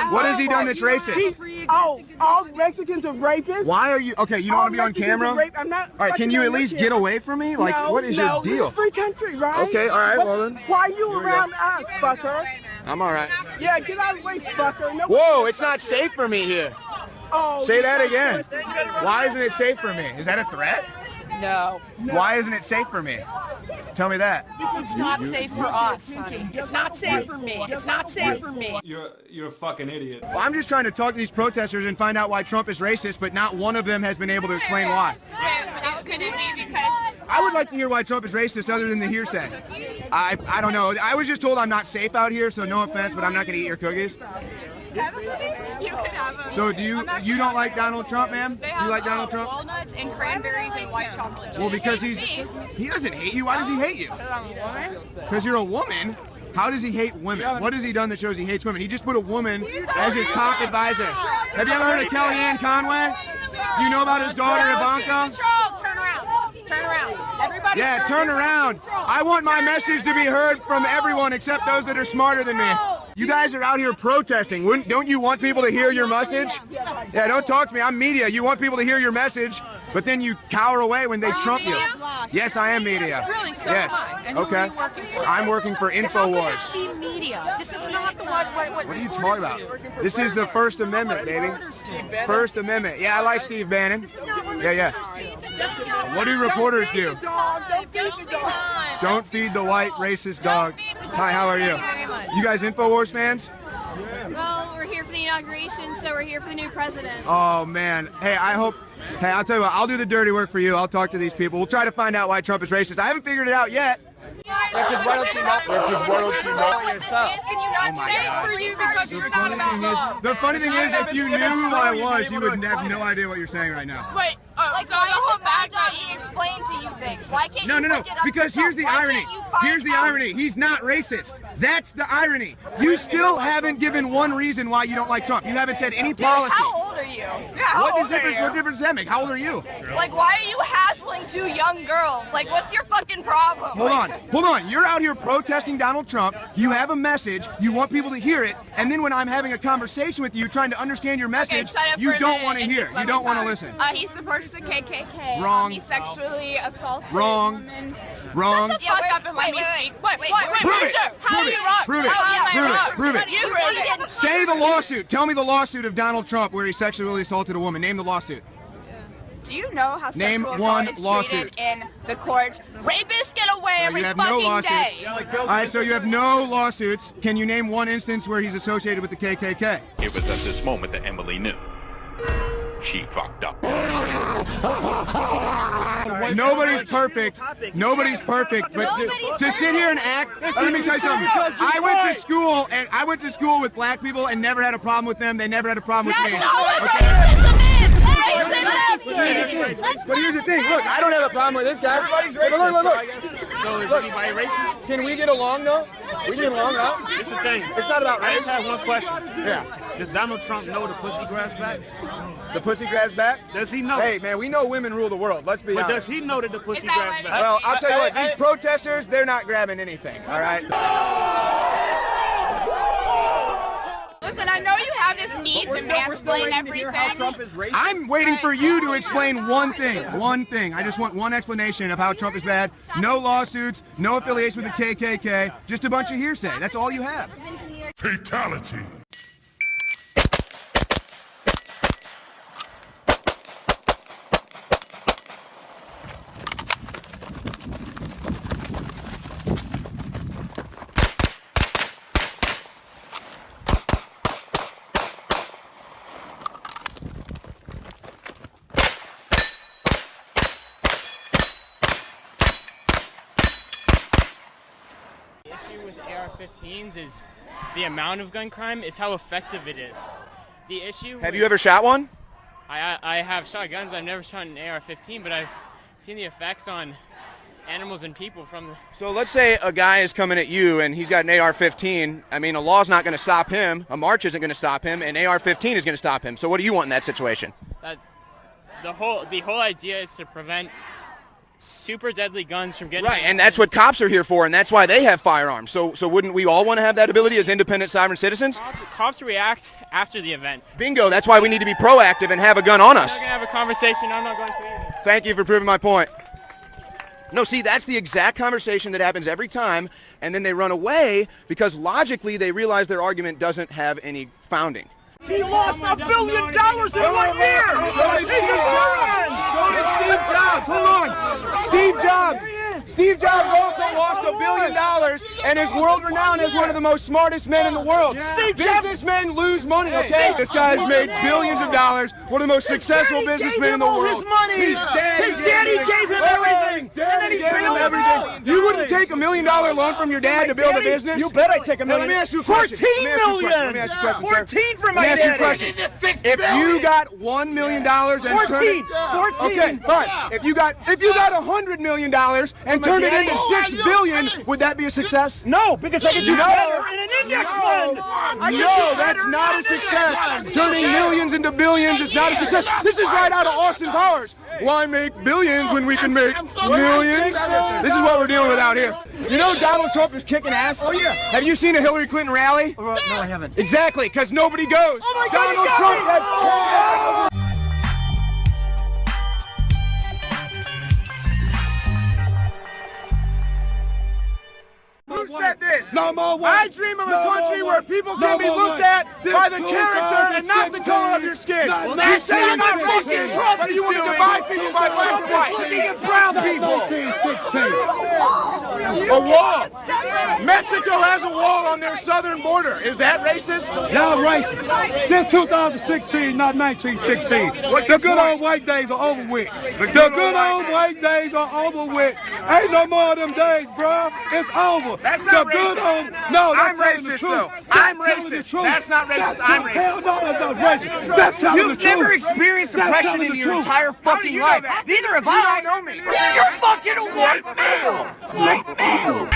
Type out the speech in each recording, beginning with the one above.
What has he done that's racist? All Mexicans are rapists. Why are you? Okay, you don't want to be on camera. I'm not. All right, can you at least get away from me? Like, what is your deal? It's a free country, right? Okay, all right, well then. Why are you around us, fucker? I'm all right. Yeah, get out of the way, fucker. No. Whoa, it's not safe for me here. Oh, say that again. Why isn't it safe for me? Is that a threat? No. Why isn't it safe for me? Tell me that. It's not safe for us, honey. It's not safe for me. It's not safe for me. You're a fucking idiot. Well, I'm just trying to talk to these protesters and find out why Trump is racist, but not one of them has been able to explain why. Could it be because... I would like to hear why Trump is racist other than the hearsay. I don't know. I was just told I'm not safe out here, so no offense, but I'm not going to eat your cookies. So do you don't like Donald Trump, ma'am? Do you like Donald Trump? Walnuts and cranberries and white chocolate. Well, because he doesn't hate you. Why does he hate you? Because you're a woman. How does he hate women? What has he done that shows he hates women? He just put a woman as his top advisor. Have you ever heard of Kellyanne Conway? Do you know about his daughter Ivanka? Turn around. Turn around. Everybody Yeah, turn around. I want my message to be heard from everyone except those that are smarter than me. You guys are out here protesting. Don't you want people to hear your message? Yeah, don't talk to me. I'm media. You want people to hear your message, but then you cower away when they trump you. Yes, I am media. Really? So yes. am I. And who are you working for? I'm working for How can InfoWars. this be media? This is not the what What are you talking about? This is the First Amendment, baby. First Amendment. Yeah, I like Steve Bannon. Yeah. What do reporters do? Don't feed the white racist dog. Hi, how are you? You guys InfoWars fans? Well, we're here for the inauguration, so we're here for the new president. Oh, man. Hey, I'll tell you what, I'll do the dirty work for you. I'll talk to these people. We'll try to find out why Trump is racist. I haven't figured it out yet. Because why don't you know yourself? Can you not say it for you because you're not about love? The funny thing is, if you knew who I was, you would have no idea what you're saying right now. Wait, Like, why is it my job to explain to you things? Why can't No, you because here's the irony. Here's the irony. He's not racist. That's the irony. You still haven't given one reason why you don't like Trump. You haven't said any policy. How old are you? What difference does that make? How old are you? Like, why are you hassling two young girls? Like, what's your fucking problem? Hold on. You're out here protesting Donald Trump. You have a message. You want people to hear it. And then when I'm having a conversation with you, trying to understand your message, you don't want to hear. You don't want to listen. He supports the KKK. Wrong. He sexually assaulted Wrong. women. Wrong. Shut the fuck up and let me speak. Wait. Prove it. Say the lawsuit. Tell me the lawsuit of Donald Trump where he sexually assaulted a woman. Name the lawsuit. Do you know how Name sexual one assault is lawsuit. treated in the courts? Rapists get away every You have fucking no lawsuits. day. All right, so you have no lawsuits. Can you name one instance where he's associated with the KKK? It was at this moment that Emily knew. She fucked up. Nobody's perfect. Nobody's perfect. But to sit here and act, let me tell you something. I went to school with black people and never had a problem with them. They never had a problem with me. But here's the thing. Look, I don't have a problem with this guy. Look. So is anybody racist? Can we get along though? We can get along, huh? It's the thing. It's not about I race. just have one question. Yeah. Does Donald Trump know the pussy grabs back? The pussy grabs back? Does he know? Hey, man, we know women rule the world. Let's be But honest. does he know that the pussy grabs back? Well, I'll tell you what. These protesters, they're not grabbing anything. All right. Listen, I know you have this need to mansplain everything. I'm waiting for you to explain one thing. One thing. I just want one explanation of how Trump is bad. No lawsuits, no affiliation with the KKK, just a bunch of hearsay. That's all you have. Fatality. The issue with AR-15s is the amount of gun crime is how effective it is. The issue. Have you ever shot one? I have shot guns. I've never shot an AR-15, but I've seen the effects on animals and people from the... So let's say a guy is coming at you and he's got an AR-15. I mean, a law's not going to stop him. A march isn't going to stop him. An AR-15 is going to stop him. So what do you want in that situation? The whole idea is to prevent super deadly guns from getting... Right, and that's what cops are here for, and that's why they have firearms. So wouldn't we all want to have that ability as independent sovereign citizens? Cops react after the event. Bingo, that's why we need to be proactive and have a gun on us. We're going to have a conversation. I'm not going to either. Thank you for proving my point. No, see, that's the exact conversation that happens every time, and then they run away because logically they realize their argument doesn't have any founding. He lost $1 billion in 1 year. He's a moron. So did Steve Jobs. Hold on. Steve Jobs. Steve Jobs also lost $1 billion and is world renowned as one of the most smartest men in the world. Businessmen lose money, okay? This guy's made billions of dollars, one of the most successful businessmen in the world. His money. His daddy gave him everything. And then he gave him bailed everything. him. You wouldn't take $1 million loan from your dad to build a business? You bet I'd take $1 million. Let me ask you a question. 14 Let me ask you a question. 14 from my Let me ask daddy. you a question. If you got $1 million and 14. Okay, fine. If you got $100 million and turned it into $6 billion, would that be a success? No, because I could do better in an index fund. No, that's not a success. Turning millions into billions is not a success. This is right out of Austin Powers. Why make billions when we can make millions? This is what we're dealing with out here. You know Donald Trump is kicking ass? Oh, yeah. Have you seen a Hillary Clinton rally? No, I haven't. Exactly, because nobody goes. Oh my God, Donald Trump. Who said this? I dream of a country where people can be looked at by the character and not the color of your skin. You say you're not racist, but you want to divide people by black and white. Looking at brown people. A wall. Mexico has a wall on their southern border. Is that racist? Y'all racist. This 2016, not 1916. The good old white days are over with. The good old white days are over with. Ain't no more of them days, bro. It's over. That's not the good racist. old, no, I'm that's telling the racist, truth. though. That's I'm telling the racist. truth. That's not racist. I'm racist. Hell no, that's not racist. That's telling the You've truth. never experienced That's oppression telling in the your truth. entire fucking you know life. that? Neither have You I. don't know me. You're fucking a white male. White male.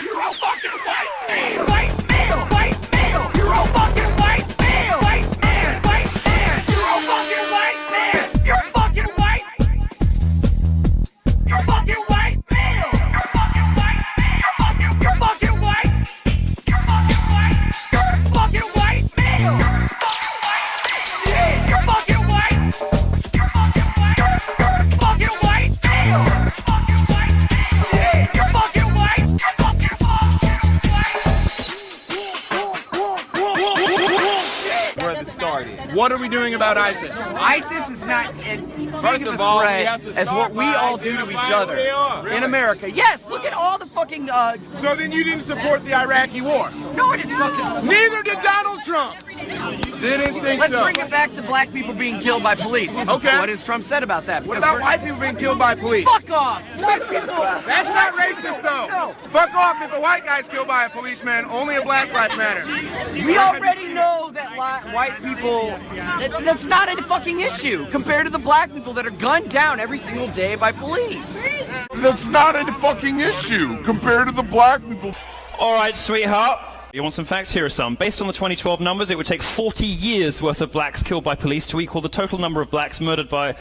You're a fucking white male. White male. White male. You're a fucking white male. White man. White man. You're a fucking white man. You're fucking white. You're fucking white male. You're fucking white. You're fucking white. You're fucking white. You're fucking white male. You're fucking white. You're fucking white. You're fucking white male. You're fucking white. Where the start is. What are we doing about ISIS? ISIS is not as big of a threat as what we all do to each other in America. Yes, look at all the fucking. So then you didn't support the Iraqi war? No, it didn't suck. Neither did Donald Trump. Didn't think Let's so. bring it back to black people being killed by police. Okay. What has Trump said about that? What Because about we're- white people being killed by police? Fuck off! Black people. That's not racist, though. No. Fuck off if a white guy's killed by a policeman. Only a black life matters. We already know that white people, that's not a fucking issue compared to the black people that are gunned down every single day by police. That's not a fucking issue compared to the black people. All right, sweetheart. You want some facts? Here are some. Based on the 2012 numbers, it would take 40 years worth of blacks killed by police to equal the total number of blacks murdered by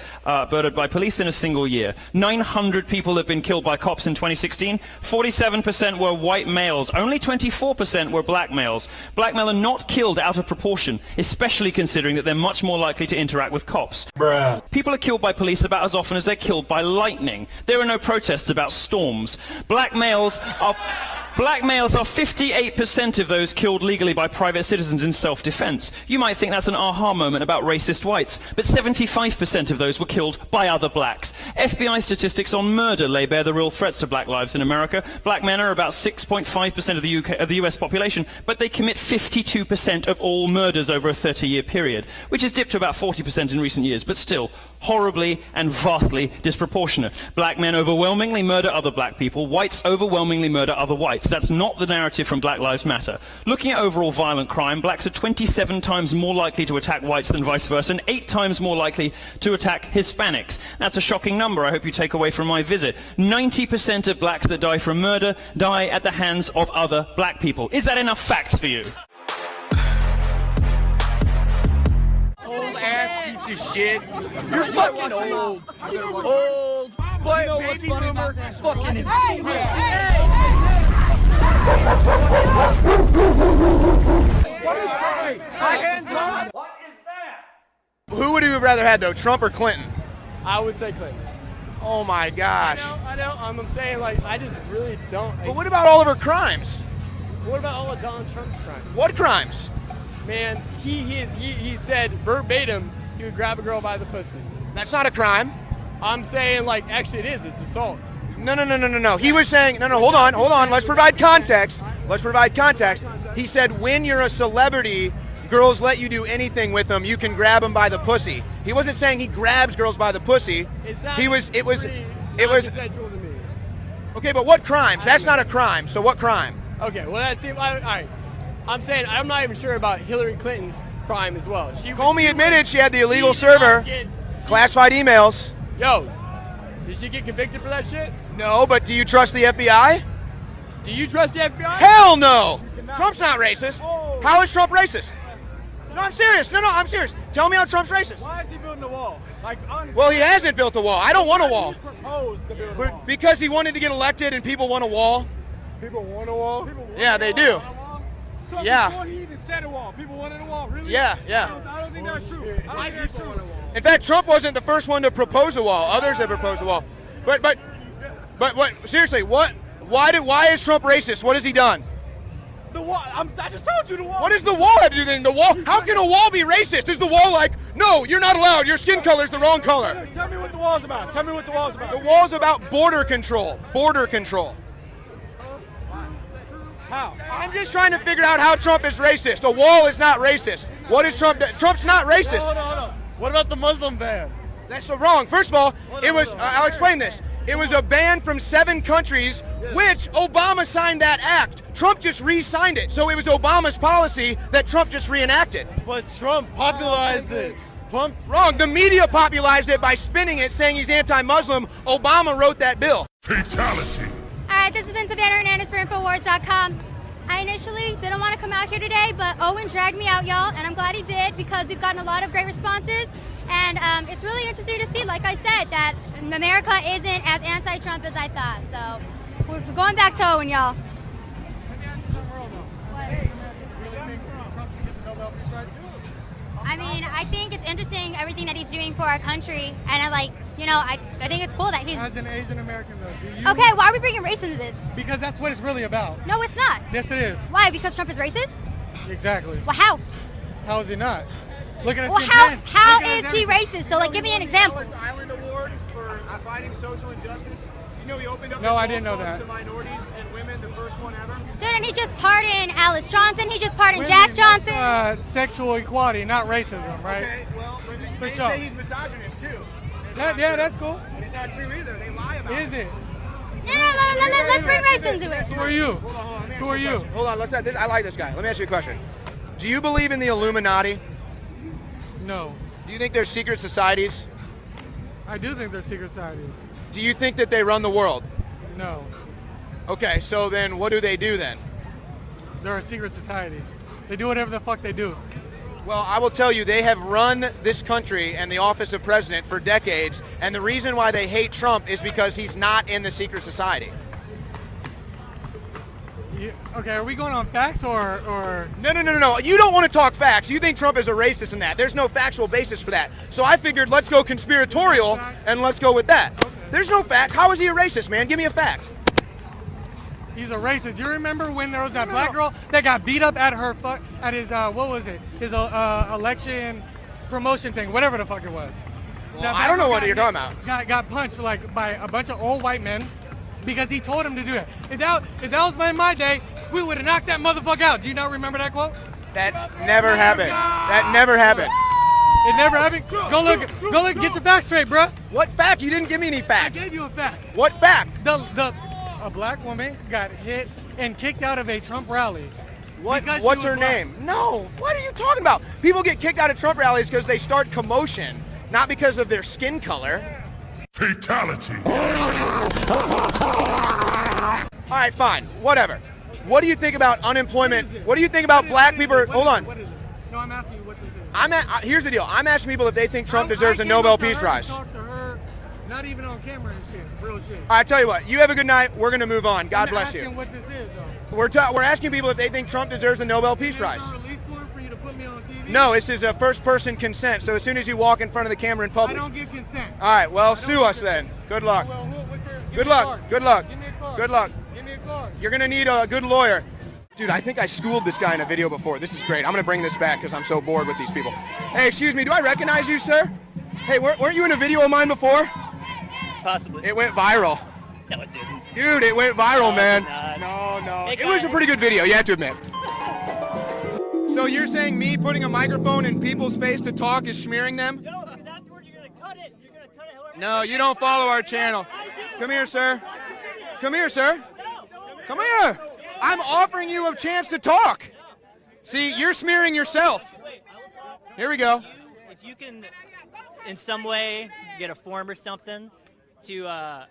police in a single year. 900 people have been killed by cops in 2016. 47% were white males. Only 24% were black males. Black men are not killed out of proportion, especially considering that they're much more likely to interact with cops. Bruh. People are killed by police about as often as they're killed by lightning. There are no protests about storms. Black males are 58% of those killed legally by private citizens in self-defense. You might think that's an aha moment about racist whites, but 75% of those were killed by other blacks. FBI statistics on murder lay bare the real threats to black lives in America. Black men are about 6.5% of the US population, but they commit 52% of all murders over a 30-year period, which has dipped to about 40% in recent years, but still horribly and vastly disproportionate. Black men overwhelmingly murder other black people. Whites overwhelmingly murder other whites. That's not the narrative from Black Lives Matter. Looking at overall violent crime, blacks are 27 times more likely to attack whites than vice versa, and 8 times more likely to attack Hispanics. That's a shocking number I hope you take away from my visit. 90% of blacks that die from murder die at the hands of other black people. Is that enough facts for you? Old ass piece of shit. You're fucking old. Old. what? Baby boomer fucking My hands up. Who would you have rather had though, Trump or Clinton? I would say Clinton. Oh my gosh. I know. I'm saying, like, I just really don't. But what about all of her crimes? What about all of Donald Trump's crimes? What crimes? Man, he said verbatim he would grab a girl by the pussy. That's not a crime. I'm saying, like, actually it is. It's assault. No. He was saying, no, hold on. Let's provide context. He said when you're a celebrity, girls let you do anything with them. You can grab them by the pussy. He wasn't saying he grabs girls by the pussy. It was consensual to me. Okay, but what crimes? That's not a crime. So what crime? Okay, well that seems, all right. I'm saying I'm not even sure about Hillary Clinton's crime as well. Comey admitted she had the illegal server, classified emails. Yo, did she get convicted for that shit? No, but do you trust the FBI? Do you trust the FBI? Hell no! Trump's not racist. How is Trump racist? No, I'm serious. No, I'm serious. Tell me how Trump's racist. Why is he building a wall? Well, he hasn't built a wall. I don't want a wall. Proposed to build a wall. Because he wanted to get elected and people want a wall. People want a wall? Yeah, they do. So Yeah. before he even said a wall, people wanted a wall, really? Yeah. I don't think that's true. I don't think that's true. In fact, Trump wasn't the first one to propose a wall. Others have proposed a wall. But what? Seriously, what? Why is Trump racist? What has he done? The wall. I just told you the wall. What does the wall have to do then? The wall? How can a wall be racist? Is the wall like, no, you're not allowed. Your skin color is the wrong color. Tell me what the wall's about. The wall's about border control. Border control. How? I'm just trying to figure out how Trump is racist. A wall is not racist. What is Trump? Trump's not racist. Hold on. What about the Muslim ban? That's so wrong. First of all, I'll explain this. It was a ban from 7 countries, which Obama signed that act. Trump just re-signed it. So it was Obama's policy that Trump just reenacted. But Trump popularized it. Wrong. The media popularized it by spinning it, saying he's anti-Muslim. Obama wrote that bill. Fatality. All right, this has been Savannah Hernandez for Infowars.com. I initially didn't want to come out here today, but Owen dragged me out, y'all, and I'm glad he did because we've gotten a lot of great responses. And it's really interesting to see, like I said, that America isn't as anti-Trump as I thought. So we're going back to Owen, y'all. I mean, I think it's interesting everything that he's doing for our country, and I think it's cool that he's. As an Asian American, though, do you? Okay, why are we bringing race into this? Because that's what it's really about. No, it's not. Yes, it is. Why? Because Trump is racist? Exactly. Well, how? How is he not? Look at his Well, campaign. how is he racist though? Like, give me an example. Island Award for fighting social injustice. You know he opened up. No, I didn't know that. To minorities and women, the first one ever. Didn't he just pardon Alice Johnson? He just pardoned Jack Johnson? Sexual equality, not racism, right? Okay, well, they sure. say he's misogynist too. Yeah, that's cool. It's not true either. They lie about it. Is it? No, let's bring race into it. Who are you? Who are you? Hold on, let's have this. I like this guy. Let me ask you a question. Do you believe in the Illuminati? No. Do you think there's secret societies? I do think there's secret societies. Do you think that they run the world? No. Okay, so then what do they do then? They're a secret society. They do whatever the fuck they do. Well, I will tell you, they have run this country and the office of president for decades, and the reason why they hate Trump is because he's not in the secret society. Okay, are we going on facts or? No. You don't want to talk facts. You think Trump is a racist in that. There's no factual basis for that. So I figured let's go conspiratorial and let's go with that. Okay. There's no facts. How is he a racist, man? Give me a fact. He's a racist. Do you remember when there was that black girl that got beat up at his what was it? His election promotion thing, whatever the fuck it was. Well, I don't know what you're talking about. Got punched like by a bunch of old white men because he told him to do it. If that was my day, we would have knocked that motherfucker out. Do you not remember that quote? That never happened. That never happened. It never happened? Go look, get your facts straight, bruh. What fact? You didn't give me any facts. I gave you a fact. What fact? A black woman got hit and kicked out of a Trump rally. What's her name? No. What are you talking about? People get kicked out of Trump rallies because they start commotion, not because of their skin color. Fatality. All right, fine. Whatever. What do you think about unemployment? What do you think about black people? Hold on. What is it? No, I'm asking you what this is. Here's the deal. I'm asking people if they think Trump deserves a Nobel Peace Prize. Talk to her Not even on camera and shit. Real shit. I tell you what, you have a good night. We're going to move on. God bless you. I'm asking what this is, though. We're asking people if they think Trump deserves the Nobel Peace Prize. Release one for you to put me on TV? No, this is a first-person consent, so as soon as you walk in front of the camera in public. I don't give consent. All right, well, sue us then. Good luck. Good luck. Good luck. Good luck. Give me a card. You're going to need a good lawyer. Dude, I think I schooled this guy in a video before. This is great. I'm going to bring this back because I'm so bored with these people. Hey, excuse me, do I recognize you, sir? Hey, weren't you in a video of mine before? Possibly. It went viral. No, it didn't. Dude, it went viral, man. No. It was a pretty good video, you have to admit. So you're saying me putting a microphone in people's face to talk is smearing them? No, because afterward you're going to cut it. You're going to cut it however. No, you don't follow our channel. Come here, sir. Come here, sir. Come here. I'm offering you a chance to talk. See, you're smearing yourself. Here we go. If you can, in some way, get a form or something to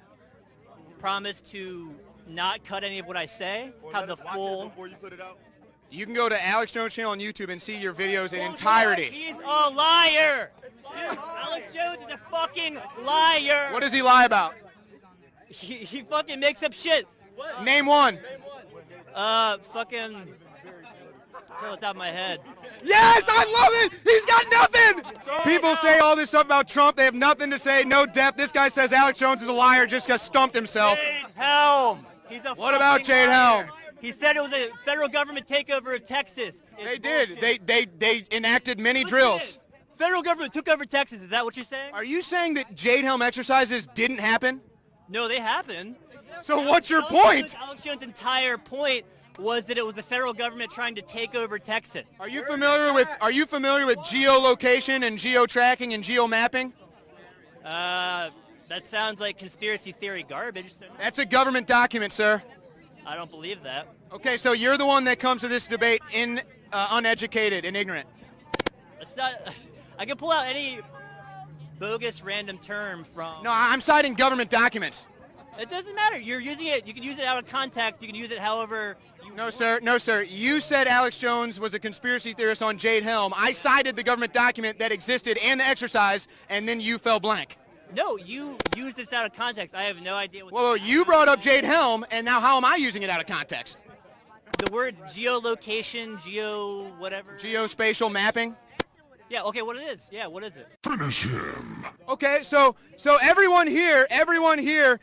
promise to not cut any of what I say, have the full... Before you put it out? You can go to Alex Jones channel on YouTube and see your videos in entirety. He's a liar. Dude, Alex Jones is a fucking liar. What does he lie about? He fucking makes up shit. Name one. Fucking... Off the top of my head. Yes, I love it. He's got nothing. People say all this stuff about Trump. They have nothing to say, no depth. This guy says Alex Jones is a liar, just got stumped himself. Jade Helm. He's a What about Jade Helm? He said it was a federal government takeover of Texas. They did. They enacted many drills. Federal government took over Texas. Is that what you're saying? Are you saying that Jade Helm exercises didn't happen? No, they happened. So what's your point? Alex Jones' entire point was that it was the federal government trying to take over Texas. Are you familiar with geolocation and geo-tracking and geo-mapping? That sounds like conspiracy theory garbage. So That's a government document, sir. I don't believe that. Okay, so you're the one that comes to this debate uneducated and ignorant. It's not. I can pull out any bogus random term from. No, I'm citing government documents. It doesn't matter. You're using it. You can use it out of context. You can use it however. No, sir. No, sir. You said Alex Jones was a conspiracy theorist on Jade Helm. I cited the government document that existed and the exercise, and then you fell blank. No, you used this out of context. I have no idea what. Well, you brought up Jade Helm, and now how am I using it out of context? The word geolocation, whatever. Geospatial mapping? Yeah, okay, what it is. Yeah, what is it? Finish him. Okay, so everyone here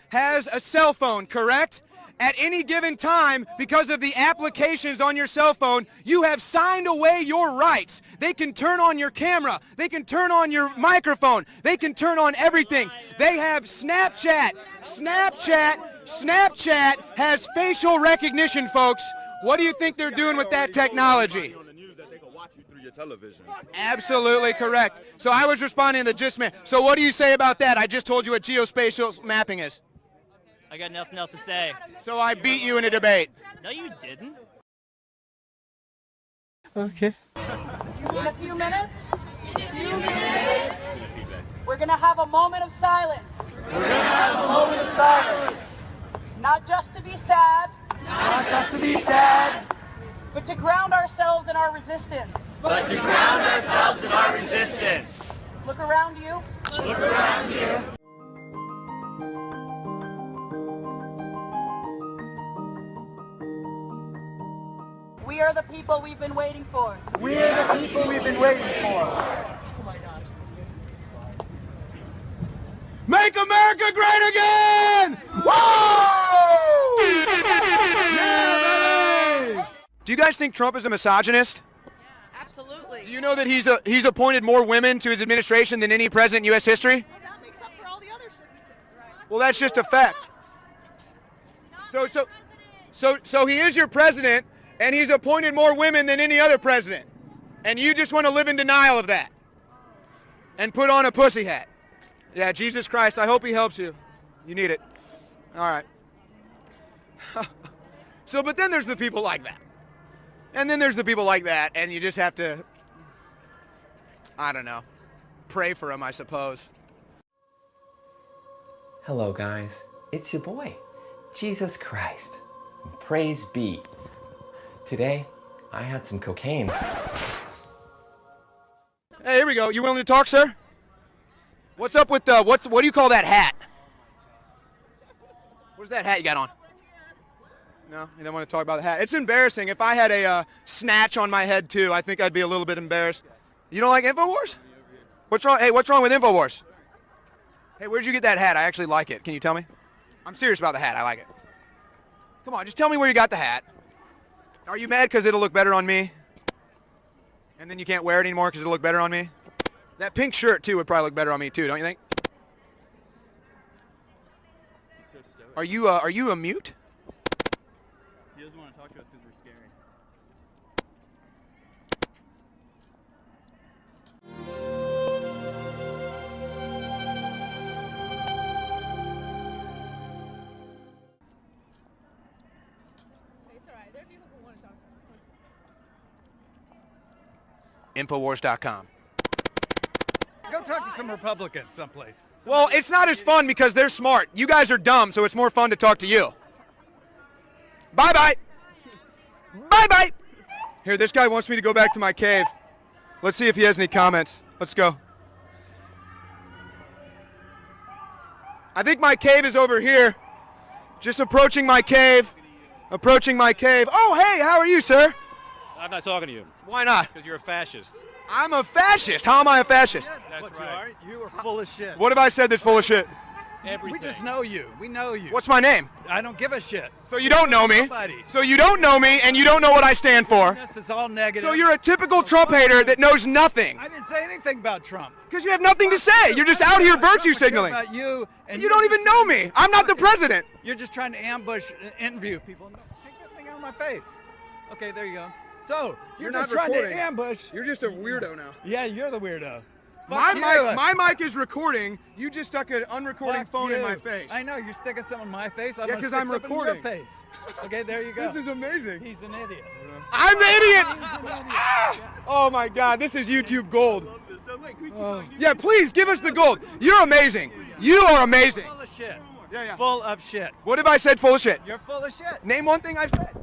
has a cell phone, correct? At any given time, because of the applications on your cell phone, you have signed away your rights. They can turn on your camera. They can turn on your microphone. They can turn on everything. They have Snapchat. Snapchat has facial recognition, folks. What do you think they're doing with that technology? Television. Absolutely correct. So I was responding to the gist man. So what do you say about that? I just told you what geospatial mapping is. I got nothing else to say. So I beat you in a debate. No, you didn't. Okay. In a few minutes, we're going to have a moment of silence. Not just to be sad. But to ground ourselves in our resistance. Look around you. We are the people we've been waiting for. Make America great again! Whoa! Yeah, baby! Do you guys think Trump is a misogynist? Absolutely. Do you know that he's appointed more women to his administration than any president in U.S. history? Well, that makes up for all the other shit. Well, that's just a fact. So he is your president, and he's appointed more women than any other president. And you just want to live in denial of that. And put on a pussy hat. Yeah, Jesus Christ, I hope he helps you. You need it. All right. But then there's the people like that. And then there's the people like that, and you just have to, I don't know, pray for them, I suppose. Hello guys, it's your boy, Jesus Christ. Praise be. Today, I had some cocaine. Hey, here we go. You willing to talk, sir? What's up with what do you call that hat? What's that hat you got on? No, you don't want to talk about the hat. It's embarrassing. If I had a snatch on my head too, I think I'd be a little bit embarrassed. You don't like InfoWars? What's wrong? Hey, what's wrong with InfoWars? Hey, where'd you get that hat? I actually like it. Can you tell me? I'm serious about the hat. I like it. Come on, just tell me where you got the hat. Are you mad because it'll look better on me? And then you can't wear it anymore because it'll look better on me? That pink shirt too would probably look better on me too, don't you think? Are you a mute? He doesn't want to talk to us because we're scary. Infowars.com. Go talk to some Republicans someplace. Well, it's not as fun because they're smart. You guys are dumb, so it's more fun to talk to you. Bye-bye. Bye-bye. Here, this guy wants me to go back to my cave. Let's see if he has any comments. Let's go. I think my cave is over here. Just approaching my cave. Approaching my cave. Oh, hey, how are you, sir? I'm not talking to you. Why not? Because you're a fascist. I'm a fascist. How am I a fascist? That's what right. You are full of shit. What have I said that's full of shit? Everything. We just know you. We know you. What's my name? I don't give a shit. So you don't know me. Nobody. So you don't know me, and you don't know what I stand for. This is all negative. So you're a typical Trump hater that knows nothing. I didn't say anything about Trump. Because you have nothing to say. You're just out here virtue signaling. About you, and you don't even know me. I'm not the president. You're just trying to ambush and interview people. No, take that thing out of my face. Okay, there you go. So you're just trying to ambush. You're just a weirdo now. Yeah, you're the weirdo. My mic is recording. You just stuck an unrecording phone in my face. I know, you're sticking something in my face. Yeah, because I'm recording. In your face. Okay, there you go. This is amazing. He's an idiot. I'm the idiot! Oh my God, this is YouTube gold. Yeah, please give us the gold. You're amazing. You are amazing. Full of shit. Yeah. Full of shit. What have I said full of shit? You're full of shit. Name one thing I've said.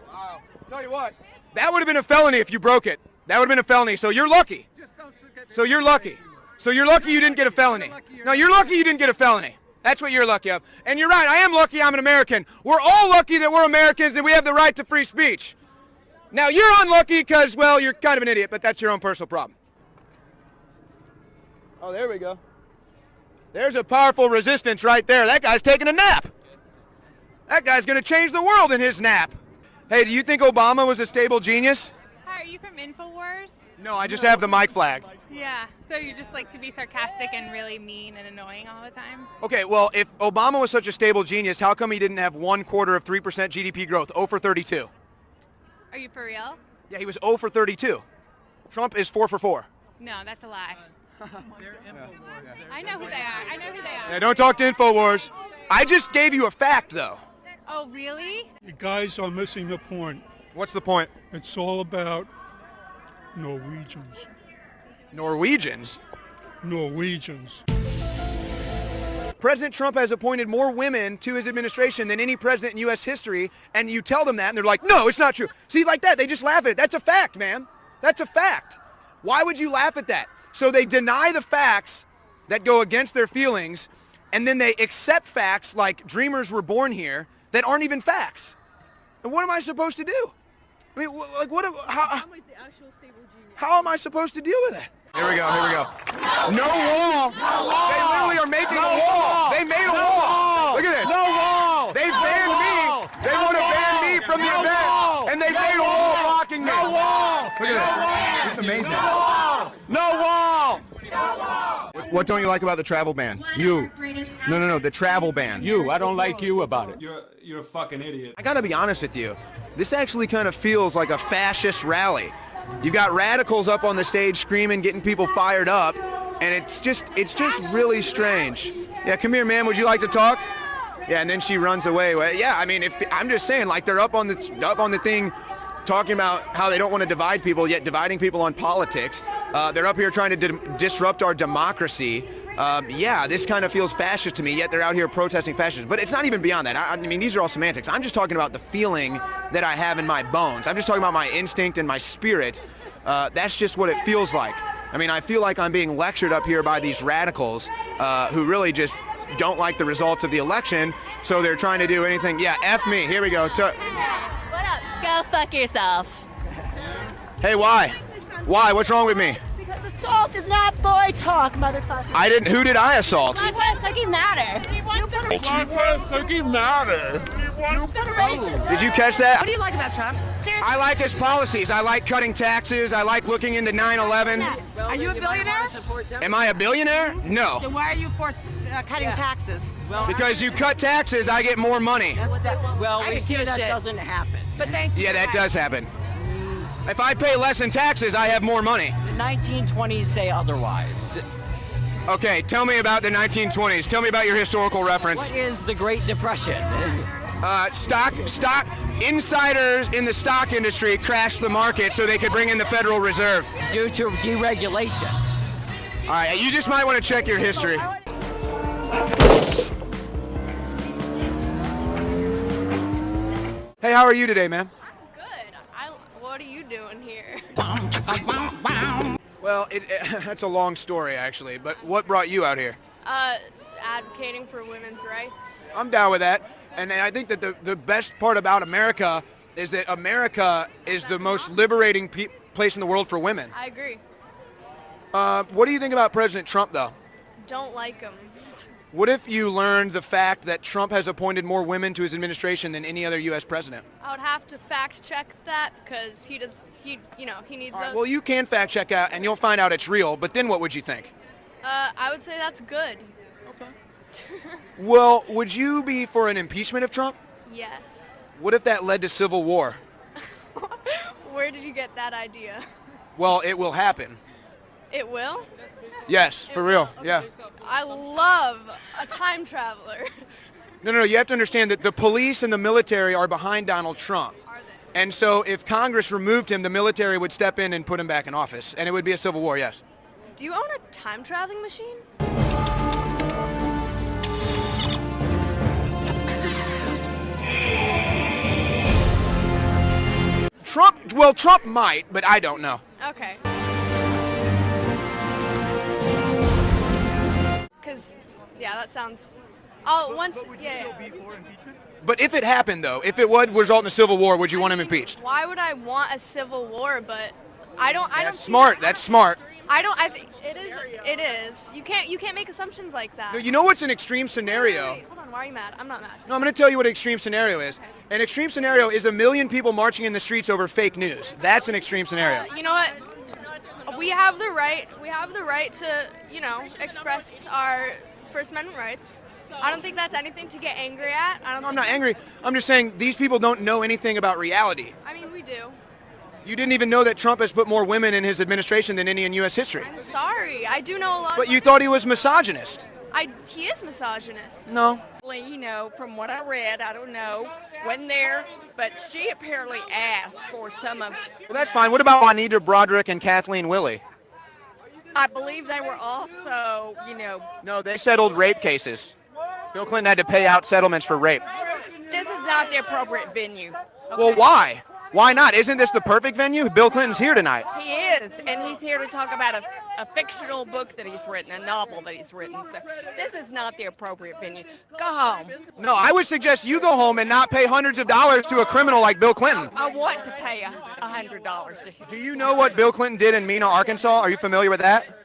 Wow. Tell you what, that would have been a felony if you broke it. That would have been a felony, so you're lucky. So you're lucky. So you're lucky you didn't get a felony. No, you're lucky you didn't get a felony. That's what you're lucky of. And you're right, I am lucky I'm an American. We're all lucky that we're Americans and we have the right to free speech. Now you're unlucky because, well, you're kind of an idiot, but that's your own personal problem. Oh, there we go. There's a powerful resistance right there. That guy's taking a nap. That guy's going to change the world in his nap. Hey, do you think Obama was a stable genius? Hi, are you from InfoWars? No, I just have the mic flag. Yeah, so you just like to be sarcastic and really mean and annoying all the time? Okay, well, if Obama was such a stable genius, how come he didn't have 1/4 of 3% GDP growth, 0 for 32? Are you for real? Yeah, he was 0 for 32. Trump is 4 for 4. No, that's a lie. I know who they are. I know who they are. Yeah, don't talk to InfoWars. I just gave you a fact, though. Oh, really? You guys are missing the point. What's the point? It's all about Norwegians. Norwegians? Norwegians. President Trump has appointed more women to his administration than any president in U.S. history, and you tell them that, and they're like, no, it's not true. See, like that, they just laugh at it. That's a fact, man. That's a fact. Why would you laugh at that? So they deny the facts that go against their feelings, and then they accept facts like dreamers were born here that aren't even facts. And what am I supposed to do? I mean, like, how am I supposed to deal with that? Here we go, here we go. No wall. They literally are making a wall. They made a wall. Look at this. No wall. They banned me. They want to ban me from the event. And they made a wall blocking me. No wall. Look at this. It's amazing. No wall. What don't you like about the travel ban? You. No, the travel ban. You. I don't like you about it. You're a fucking idiot. I gotta be honest with you. This actually kind of feels like a fascist rally. You've got radicals up on the stage screaming, getting people fired up, and it's just really strange. Yeah, come here, man. Would you like to talk? Yeah, and then she runs away. Well, yeah, I mean, I'm just saying, like, they're up on the thing, talking about how they don't want to divide people, yet dividing people on politics. They're up here trying to disrupt our democracy. Yeah, this kind of feels fascist to me, yet they're out here protesting fascism. But it's not even beyond that. I mean, these are all semantics. I'm just talking about the feeling that I have in my bones. I'm just talking about my instinct and my spirit. That's just what it feels like. I mean, I feel like I'm being lectured up here by these radicals who really just don't like the results of the election, so they're trying to do anything. Yeah, F me. Here we go. What up? Go fuck yourself. Hey, why? Why? What's wrong with me? Because assault is not boy talk, motherfucker. I didn't. Who did I assault? Black lives fucking matter. Black lives fucking matter. Did you catch that? What do you like about Trump? Seriously. I like his policies. I like cutting taxes. I like looking into 9/11. Are you a billionaire? Am I a billionaire? No. Then why are you for cutting taxes? Because you cut taxes, I get more money. Well, I we can see give a that shit. doesn't happen. But thank you. Yeah, that does happen. If I pay less in taxes, I have more money. The 1920s say otherwise. Okay, tell me about the 1920s. Tell me about your historical reference. What is the Great Depression? Stock insiders in the stock industry crashed the market so they could bring in the Federal Reserve. Due to deregulation. All right, you just might want to check your history. Hey, how are you today, ma'am? What are you doing here? Well, that's a long story, actually, but what brought you out here? Advocating for women's rights. I'm down with that, and I think that the best part about America is that America is the most liberating place in the world for women. I agree. What do you think about President Trump, though? Don't like him. What if you learned the fact that Trump has appointed more women to his administration than any other U.S. president? I would have to fact check that because he needs those. Well, you can fact check out, and you'll find out it's real. But then, what would you think? I would say that's good. Well, would you be for an impeachment of Trump? Yes. What if that led to civil war? Where did you get that idea? Well, it will happen. It will? Yes, for real. Yeah. I love a time traveler. No, you have to understand that the police and the military are behind Donald Trump. And so if Congress removed him, the military would step in and put him back in office. And it would be a civil war, yes. Do you own a time traveling machine? Trump might, but I don't know. Okay. Because, yeah, that sounds... But if it happened, though, if it would result in a civil war, would you want him impeached? Why would I want a civil war? But I don't. That's smart. That's smart. I think it is. It is. You can't make assumptions like that. No, you know what's an extreme scenario? Wait, hold on. Why are you mad? I'm not mad. No, I'm going to tell you what an extreme scenario is. An extreme scenario is 1 million people marching in the streets over fake news. That's an extreme scenario. You know what? We have the right. We have the right to, express our First Amendment rights. I don't think that's anything to get angry at. I'm not angry. I'm just saying these people don't know anything about reality. I mean, we do. You didn't even know that Trump has put more women in his administration than any in U.S. history. I'm sorry. I do know a lot. But you thought he was misogynist. He is misogynist. No. From what I read, I don't know, wasn't there, but she apparently asked for some of... Well, that's fine. What about Juanita Broderick and Kathleen Willey? I believe they were also, No, they settled rape cases. Bill Clinton had to pay out settlements for rape. This is not the appropriate venue. Well, why? Why not? Isn't this the perfect venue? Bill Clinton's here tonight. He is, and he's here to talk about a fictional book that he's written, a novel that he's written. So this is not the appropriate venue. Go home. No, I would suggest you go home and not pay hundreds of dollars to a criminal like Bill Clinton. I want to pay $100 to him. Do you know what Bill Clinton did in Mena, Arkansas? Are you familiar with that?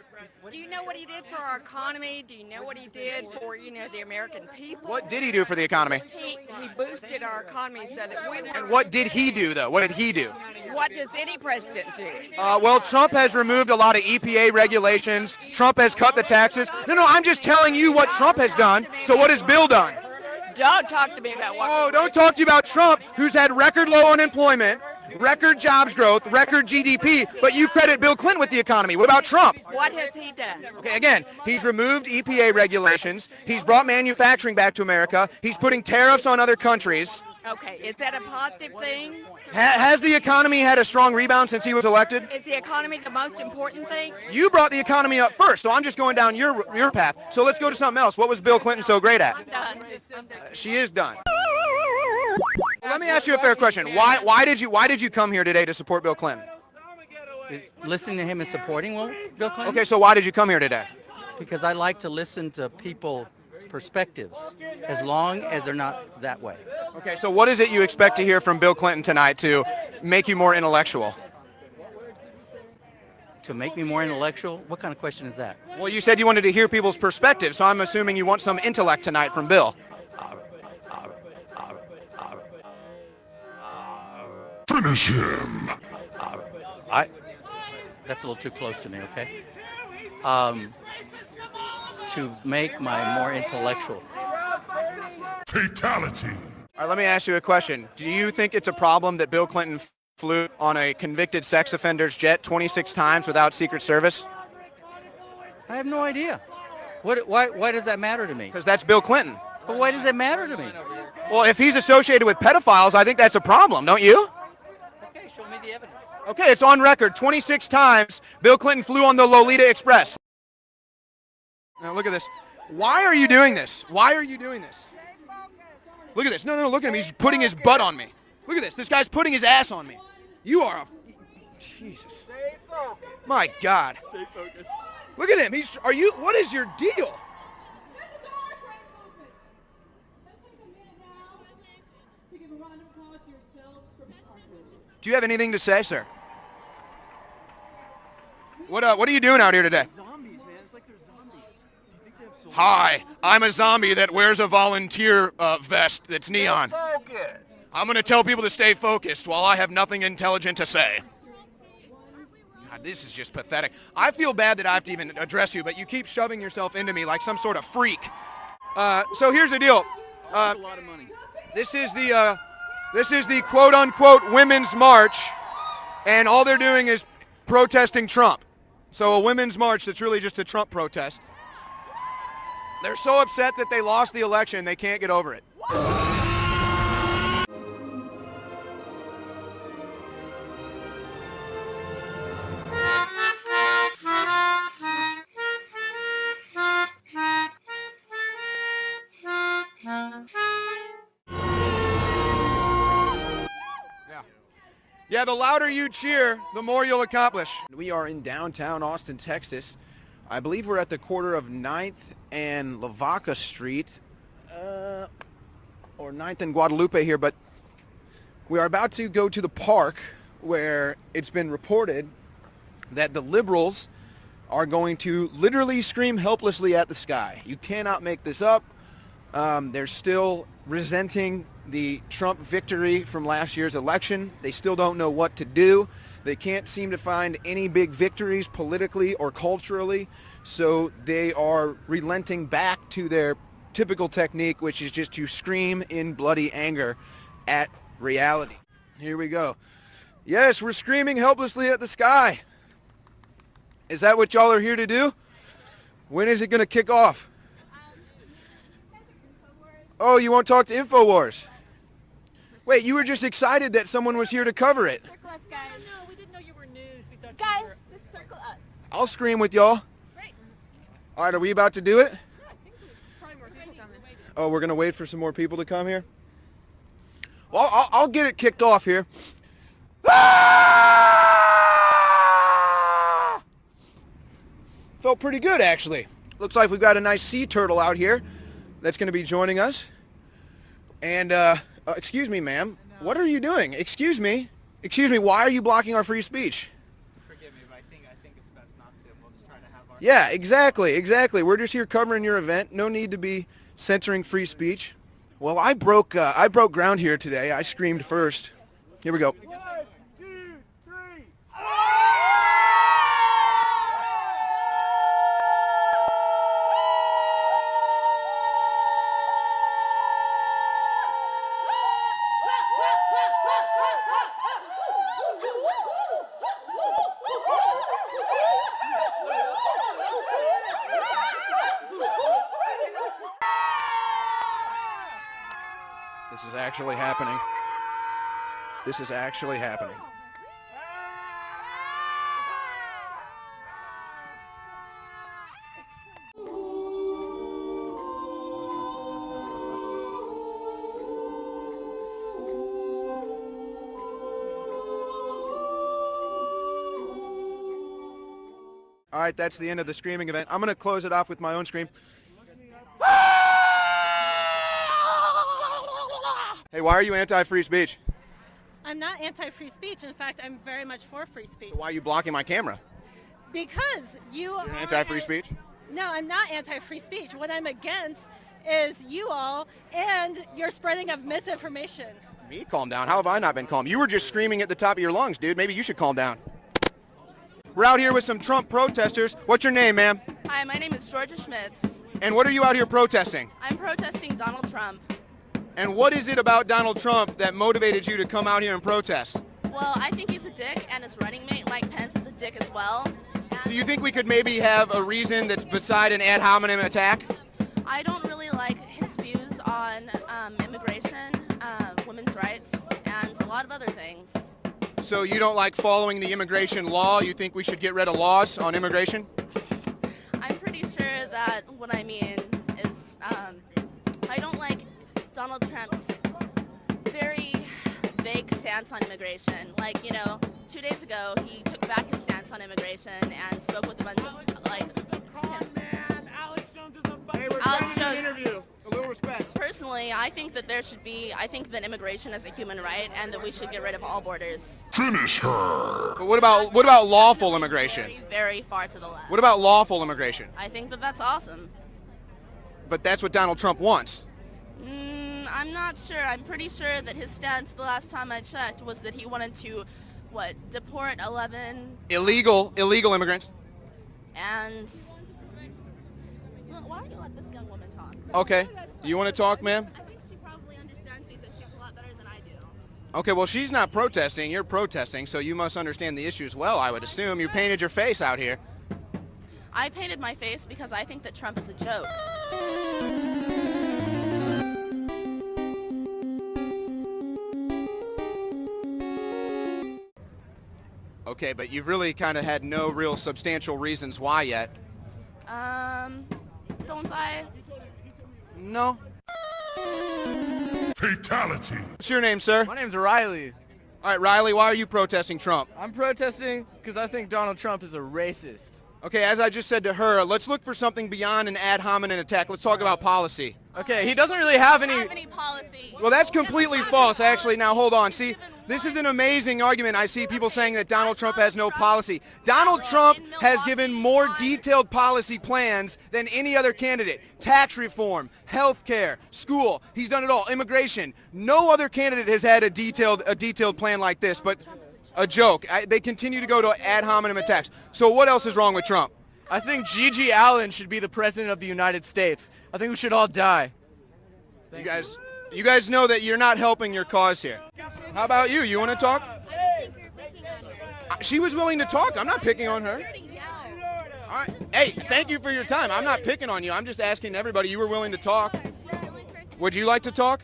Do you know what he did for our economy? Do you know what he did for, the American people? What did he do for the economy? He boosted our economy so that we were... And what did he do, though? What did he do? What does any president do? Well, Trump has removed a lot of EPA regulations. Trump has cut the taxes. No, I'm just telling you what Trump has done. So what has Bill done? Don't talk to me about what... Oh, don't talk to you about Trump, who's had record low unemployment, record jobs growth, record GDP, but you credit Bill Clinton with the economy. What about Trump? What has he done? Okay, again, he's removed EPA regulations. He's brought manufacturing back to America. He's putting tariffs on other countries. Okay, is that a positive thing? Has the economy had a strong rebound since he was elected? Is the economy the most important thing? You brought the economy up first, so I'm just going down your path. So let's go to something else. What was Bill Clinton so great at? I'm done. She is done. Let me ask you a fair question. Why did you come here today to support Bill Clinton? Listening to him and supporting Bill Clinton? Okay, so why did you come here today? Because I like to listen to people perspectives, as long as they're not that way. Okay, so what is it you expect to hear from Bill Clinton tonight to make you more intellectual? To make me more intellectual? What kind of question is that? Well, you said you wanted to hear people's perspectives, so I'm assuming you want some intellect tonight from Bill. Finish him. That's a little too close to me, okay? To make my more intellectual. Fatality. All right, let me ask you a question. Do you think it's a problem that Bill Clinton flew on a convicted sex offender's jet 26 times without Secret Service? I have no idea. Why does that matter to me? Because that's Bill Clinton. But why does it matter to me? Well, if he's associated with pedophiles, I think that's a problem, don't you? Okay, show me the evidence. Okay, it's on record. 26 times Bill Clinton flew on the Lolita Express. Now look at this. Why are you doing this? Why are you doing this? Look at this. No, look at him. He's putting his butt on me. Look at this. This guy's putting his ass on me. You are a... Jesus. My God. Stay focused. Look at him. What is your deal? Do you have anything to say, sir? What are you doing out here today? Zombies, man. It's like they're zombies. Do you think they have souls? Hi, I'm a zombie that wears a volunteer vest that's neon. I'm going to tell people to stay focused while I have nothing intelligent to say. God, this is just pathetic. I feel bad that I have to even address you, but you keep shoving yourself into me like some sort of freak. So here's the deal. That's a lot of money. This is the quote-unquote women's march, and all they're doing is protesting Trump. So a women's march that's really just a Trump protest. They're so upset that they lost the election, they can't get over it. Yeah, the louder you cheer, the more you'll accomplish. We are in downtown Austin, Texas. I believe we're at the corner of 9th and Lavaca Street, or 9th and Guadalupe here, but we are about to go to the park where it's been reported that the liberals are going to literally scream helplessly at the sky. You cannot make this up. They're still resenting the Trump victory from last year's election. They still don't know what to do. They can't seem to find any big victories politically or culturally, so they are relenting back to their typical technique, which is just to scream in bloody anger at reality. Here we go. Yes, we're screaming helplessly at the sky. Is that what y'all are here to do? When is it going to kick off? Oh, you won't talk to InfoWars? Wait, you were just excited that someone was here to cover it. Circle us, guys. No, we didn't know you were news. We thought guys, just circle us. I'll scream with y'all. Great. All right, are we about to do it? Yeah, I think probably more people coming. Oh, we're going to wait for some more people to come here? Well, I'll get it kicked off here. Ah! Felt pretty good, actually. Looks like we've got a nice sea turtle out here that's going to be joining us. And, excuse me, ma'am. What are you doing? Excuse me. Excuse me, why are you blocking our free speech? Forgive me, but I think it's best not to. We'll just try to have our... Yeah, exactly. We're just here covering your event. No need to be censoring free speech. Well, I broke ground here today. I screamed first. Here we go. 1, 2, 3. This is actually happening. This is actually happening. All right, that's the end of the screaming event. I'm going to close it off with my own scream. Ah! Hey, why are you anti-free speech? I'm not anti-free speech. In fact, I'm very much for free speech. Why are you blocking my camera? Because You're anti-free speech? No, I'm not anti-free speech. What I'm against is you all and your spreading of misinformation. Me? Calm down. How have I not been calm? You were just screaming at the top of your lungs, dude. Maybe you should calm down. We're out here with some Trump protesters. What's your name, ma'am? Hi, my name is Georgia Schmitz. And what are you out here protesting? I'm protesting Donald Trump. And what is it about Donald Trump that motivated you to come out here and protest? Well, I think he's a dick, and his running mate, Mike Pence, is a dick as well. Do you think we could maybe have a reason that's beside an ad hominem attack? I don't really like his views on immigration, women's rights, and a lot of other things. So you don't like following the immigration law? You think we should get rid of laws on immigration? I'm pretty sure that what I mean is I don't like Donald Trump's very vague stance on immigration. Like, 2 days ago, he took back his stance on immigration and spoke with a bunch of, Alex Jones is a Alex Jones. interview. A little respect. Personally, I think that I think that immigration is a human right and that we should get rid of all borders. Finish her. But what about lawful immigration? Very, very far to the left. What about lawful immigration? I think that that's awesome. But that's what Donald Trump wants. I'm not sure. I'm pretty sure that his stance the last time I checked was that he wanted to, deport 11 Illegal immigrants. and... Why don't you let this young woman talk? Okay. You want to talk, ma'am? I think she probably understands these issues a lot better than I do. Okay, well, she's not protesting. You're protesting, so you must understand the issues well, I would assume. You painted your face out here. I painted my face because I think that Trump is a joke. Okay, but you've really kind of had no real substantial reasons why yet. Don't I? No. Fatality. What's your name, sir? My name's Riley. All right, Riley, why are you protesting Trump? I'm protesting because I think Donald Trump is a racist. Okay, as I just said to her, let's look for something beyond an ad hominem attack. Let's talk about policy. Okay, he doesn't really have any policy. Well, that's completely false, actually. Now, hold on. See, this is an amazing argument. I see people saying that Donald Trump has no policy. Donald Trump has given more detailed policy plans than any other candidate. Tax reform, health care, school. He's done it all. Immigration. No other candidate has had a detailed plan like this, but a joke. They continue to go to ad hominem attacks. So what else is wrong with Trump? I think Gigi Allen should be the president of the United States. I think we should all die. You guys know that you're not helping your cause here. How about you? You want to talk? She was willing to talk. I'm not picking on her. All right. Hey, thank you for your time. I'm not picking on you. I'm just asking everybody. You were willing to talk. Would you like to talk?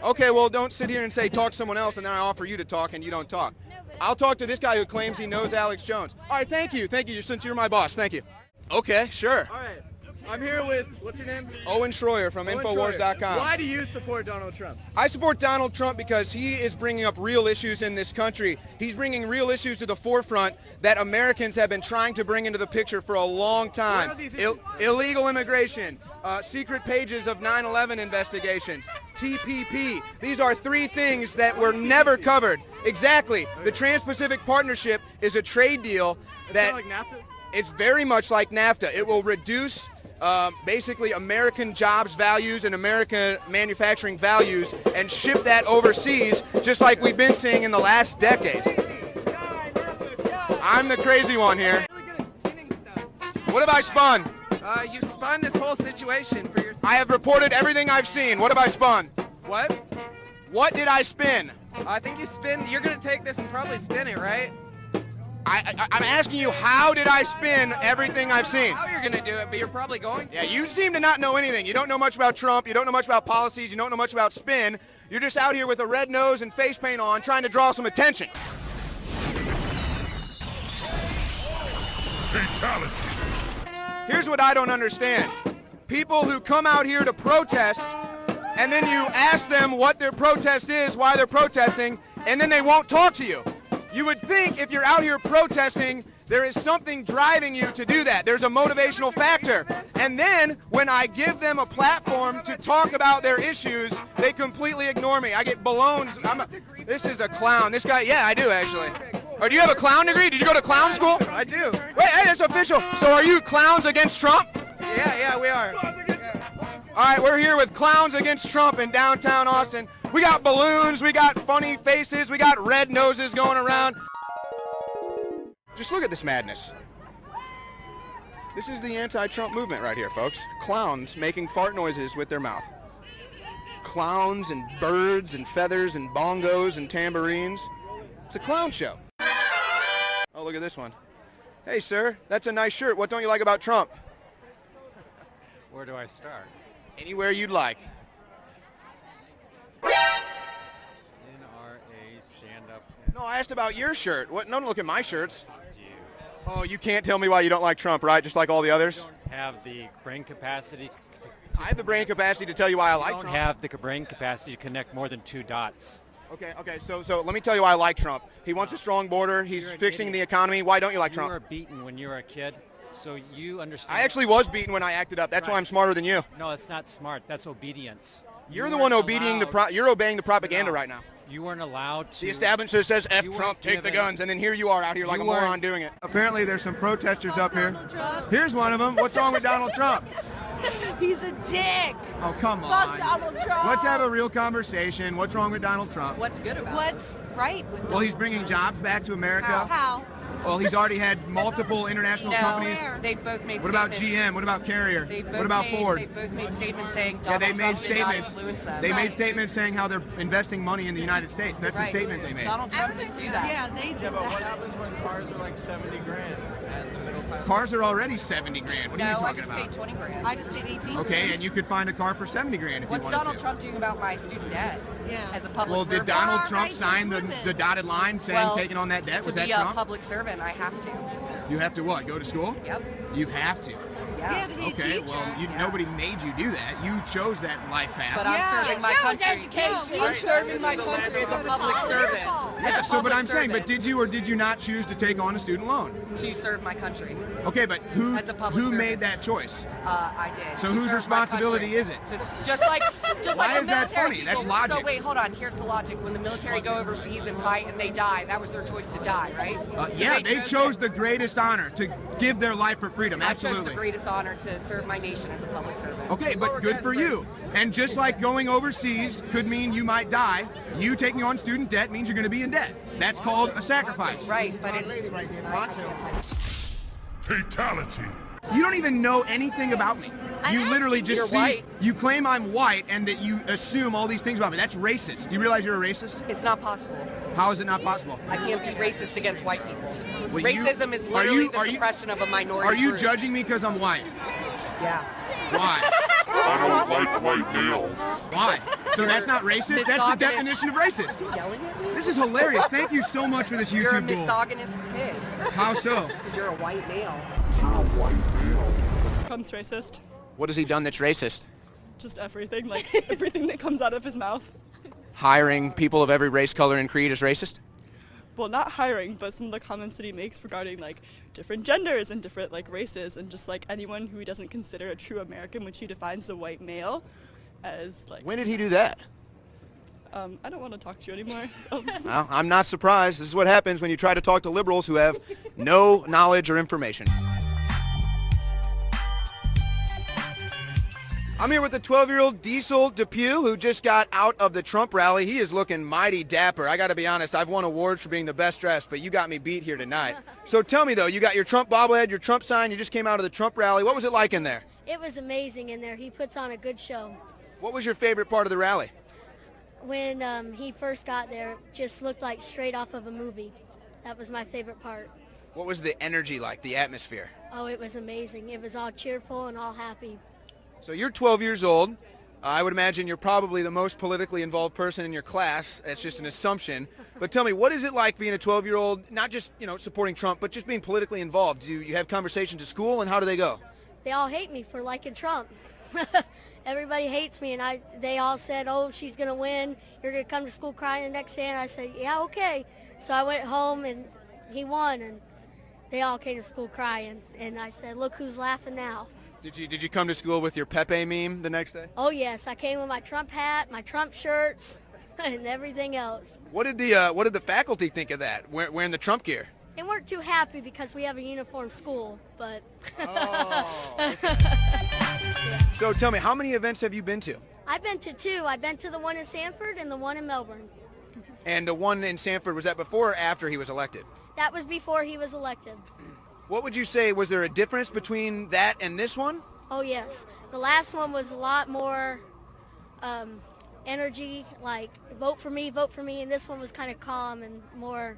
Okay, well, don't sit here and say talk to someone else and then I offer you to talk and you don't talk. I'll talk to this guy who claims he knows Alex Jones. All right, thank you, since you're my boss. Thank you. Okay, sure. All right. I'm here with, what's your name? OWEN SHROYER from Infowars.com. Why do you support Donald Trump? I support Donald Trump because he is bringing up real issues in this country. He's bringing real issues to the forefront that Americans have been trying to bring into the picture for a long time. Illegal immigration, secret pages of 9/11 investigations, TPP. These are three things that were never covered. Exactly. The Trans-Pacific Partnership is a trade deal that... It's like NAFTA? It's very much like NAFTA. It will reduce basically American jobs values and American manufacturing values and ship that overseas, just like we've been seeing in the last decade. I'm the crazy one here. What have I spun? You spun this whole situation for yourself. I have reported everything I've seen. What have I spun? What? What did I spin? I think you're going to take this and probably spin it, right? I'm asking you, how did I spin everything I've seen? How you're going to do it, but you're probably going. Yeah, you seem to not know anything. You don't know much about Trump. You don't know much about policies. You don't know much about spin. You're just out here with a red nose and face paint on trying to draw some attention. Fatality. Here's what I don't understand. People who come out here to protest, and then you ask them what their protest is, why they're protesting, and then they won't talk to you. You would think if you're out here protesting There is something driving you to do that. There's a motivational factor. And then when I give them a platform to talk about their issues, they completely ignore me. I get balloons. This is a clown. This guy, yeah, I do actually. Or do you have a clown degree? Did you go to clown school? I do. Wait, hey, that's official. So are you clowns against Trump? Yeah, we are. All right, we're here with Clowns Against Trump in downtown Austin. We got balloons, we got funny faces, we got red noses going around. Just look at this madness. This is the anti-Trump movement right here, folks. Clowns making fart noises with their mouth. Clowns and birds and feathers and bongos and tambourines. It's a clown show. Oh, look at this one. Hey, sir, that's a nice shirt. What don't you like about Trump? Where do I start? Anywhere you'd like. NRA, stand up. No, I asked about your shirt. What? No, don't look at my shirts. Oh, you can't tell me why you don't like Trump, right? Just like all the others? Have the brain capacity. I have the brain capacity to tell you why I like Trump. Trump. Don't have the brain capacity to connect more than 2 dots. Okay, so let me tell you why I like Trump. He wants a strong border. He's fixing the economy. Why don't you like Trump? You were beaten when you were a kid, so you understand. I actually was beaten when I acted up. That's why I'm smarter than you. No, it's not smart. That's obedience. You're the one you're obeying the propaganda right now. You weren't allowed to. The establishment says F Trump, take the guns, and then here you are out here like a moron doing it. Apparently there's some protesters up here. Here's one of them. What's wrong with Donald Trump? He's a dick. Oh, come Fuck on. Donald Trump. Let's have a real conversation. What's wrong with Donald Trump? What's good about What's right with Well, he's bringing jobs back to America. How? Well, he's already had multiple international companies. They've both made What about statements. GM? What about Carrier? They've both What about made, Ford? They both made statements saying Yeah, Donald they made Trump did not statements. influence them. They made statements saying how they're investing money in the United States. That's the statement they made. Donald Trump didn't do that. Yeah, but what happens when cars are like 70 grand and the middle class? Cars are already 70 grand. What are you No, I talking just about? paid 20 grand. I just paid 18 Okay, and you could find a car for 70 grand if What's you wanted Donald to. Trump doing about my student debt? Yeah. As a public Well, servant. did Donald Trump sign the dotted line saying taking on that debt? Was that To be a Trump? public servant, I have to. You have to what? Go to school? Yep. You have to. Yeah. Okay, well, nobody made you do that. You chose that life path. But I'm serving my country. I'm serving my country as a public servant. Yeah, so but I'm saying, but did you or did you not choose to take on a student loan? To serve my country. Okay, but who As a public servant. made that choice? I did. So To whose serve my responsibility country. is it? Just like Why the is that military funny? people. That's logic. So wait, hold on. Here's the logic. When the military go overseas and fight and they die, that was their choice to die, right? Yeah, they chose the greatest honor to give their life for freedom. I chose Absolutely. the greatest honor to serve my nation as a public servant. Okay, but good for you. And just like going overseas could mean you might die, you taking on student debt means you're going to be in debt. That's called a sacrifice. Right, but it's Fatality. You don't even know anything about me. You literally just You're see, white. you claim I'm white and that you assume all these things about me. That's racist. Do you realize you're a racist? It's not possible. How is it not possible? I can't be racist against white people. Well, Racism is literally the suppression of a minority Are you group. judging me because I'm white? Yeah. Why? I don't like white males. Why? So that's not racist? That's the definition of racist. Yelling at me? This is hilarious. Thank you so much for this YouTube You're a duel. misogynist pig. How so? Because you're a white male. Trump's racist. What has he done that's racist? Just everything, like everything that comes out of his mouth. Hiring people of every race, color, and creed is racist? Well, not hiring, but some of the comments that he makes regarding like different genders and different like races and just like anyone who he doesn't consider a true American, which he defines the white male as like. When did he do that? I don't want to talk to you anymore. So. Well, I'm not surprised. This is what happens when you try to talk to liberals who have no knowledge or information. I'm here with a 12-year-old Diesel Depew who just got out of the Trump rally. He is looking mighty dapper. I got to be honest, I've won awards for being the best dressed, but you got me beat here tonight. So tell me, though, you got your Trump bobblehead, your Trump sign, you just came out of the Trump rally. What was it like in there? It was amazing in there. He puts on a good show. What was your favorite part of the rally? When he first got there, just looked like straight off of a movie. That was my favorite part. What was the energy like, the atmosphere? Oh, it was amazing. It was all cheerful and all happy. So you're 12 years old. I would imagine you're probably the most politically involved person in your class. That's just an assumption. But tell me, what is it like being a 12-year-old, not just, supporting Trump, but just being politically involved? Do you have conversations at school, and how do they go? They all hate me for liking Trump. Everybody hates me, and they all said, oh, she's going to win. You're going to come to school crying the next day. And I said, yeah, okay. So I went home, and he won, and they all came to school crying, and I said, look who's laughing now. Did you come to school with your Pepe meme the next day? Oh yes, I came with my Trump hat, my Trump shirts, and everything else. What did the faculty think of that, wearing the Trump gear? They weren't too happy because we have a uniform school, but... So tell me, how many events have you been to? I've been to 2. I've been to the one in Sanford and the one in Melbourne. And the one in Sanford, was that before or after he was elected? That was before he was elected. What would you say, was there a difference between that and this one? Oh yes, the last one was a lot more energy, like vote for me, and this one was kind of calm and more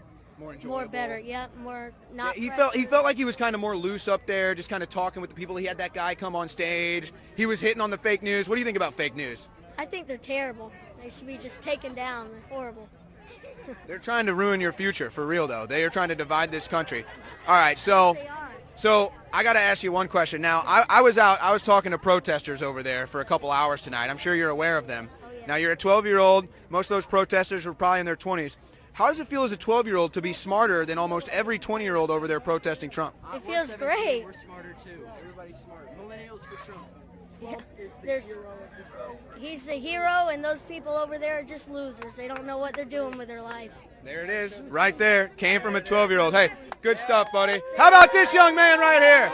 better. Yeah, more not. Yeah, he felt like he was kind of more loose up there, just kind of talking with the people. He had that guy come on stage. He was hitting on the fake news. What do you think about fake news? I think they're terrible. They should be just taken down. They're horrible. They're trying to ruin your future, for real though. They are trying to divide this country. All right, so I got to ask you one question. Now, I was talking to protesters over there for a couple hours tonight. I'm sure you're aware of them. Now, you're a 12-year-old. Most of those protesters were probably in their 20s. How does it feel as a 12-year-old to be smarter than almost every 20-year-old over there protesting Trump? It feels great. We're smarter too. Everybody's smart. Millennials for Trump. Yeah, he's the hero, and those people over there are just losers. They don't know what they're doing with their life. There it is, right there. Came from a 12-year-old. Hey, good stuff, buddy. How about this young man right here?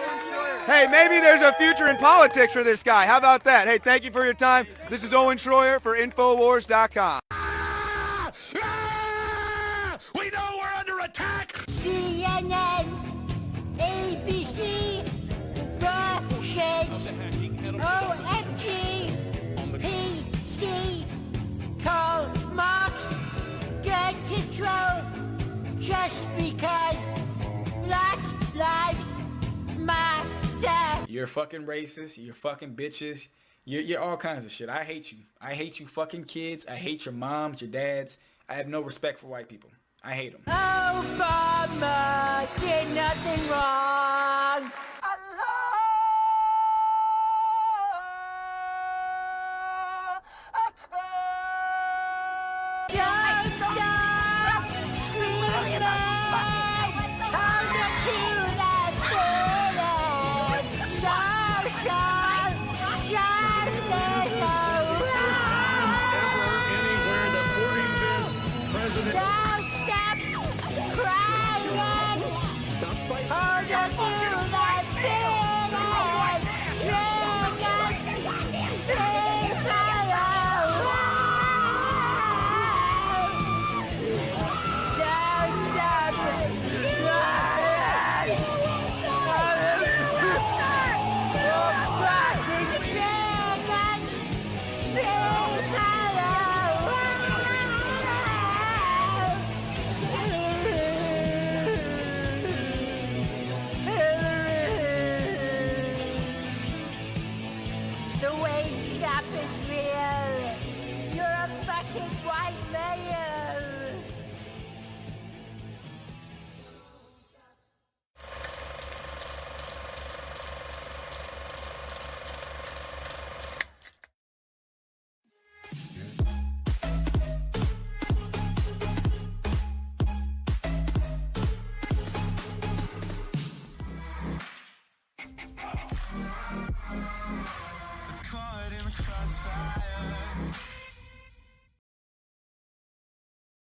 Hey, maybe there's a future in politics for this guy. How about that? Hey, thank you for your time. This is Owen Schroyer for Infowars.com. We know we're under attack! CNN, ABC, Russians, OMG, PC, Karl Marx, get control, just because Black Lives Matter. You're fucking racist, you're fucking bitches, you're all kinds of shit. I hate you. I hate you fucking kids, I hate your moms, your dads. I have no respect for white people. I hate them. Obama did nothing wrong. Don't stop screaming.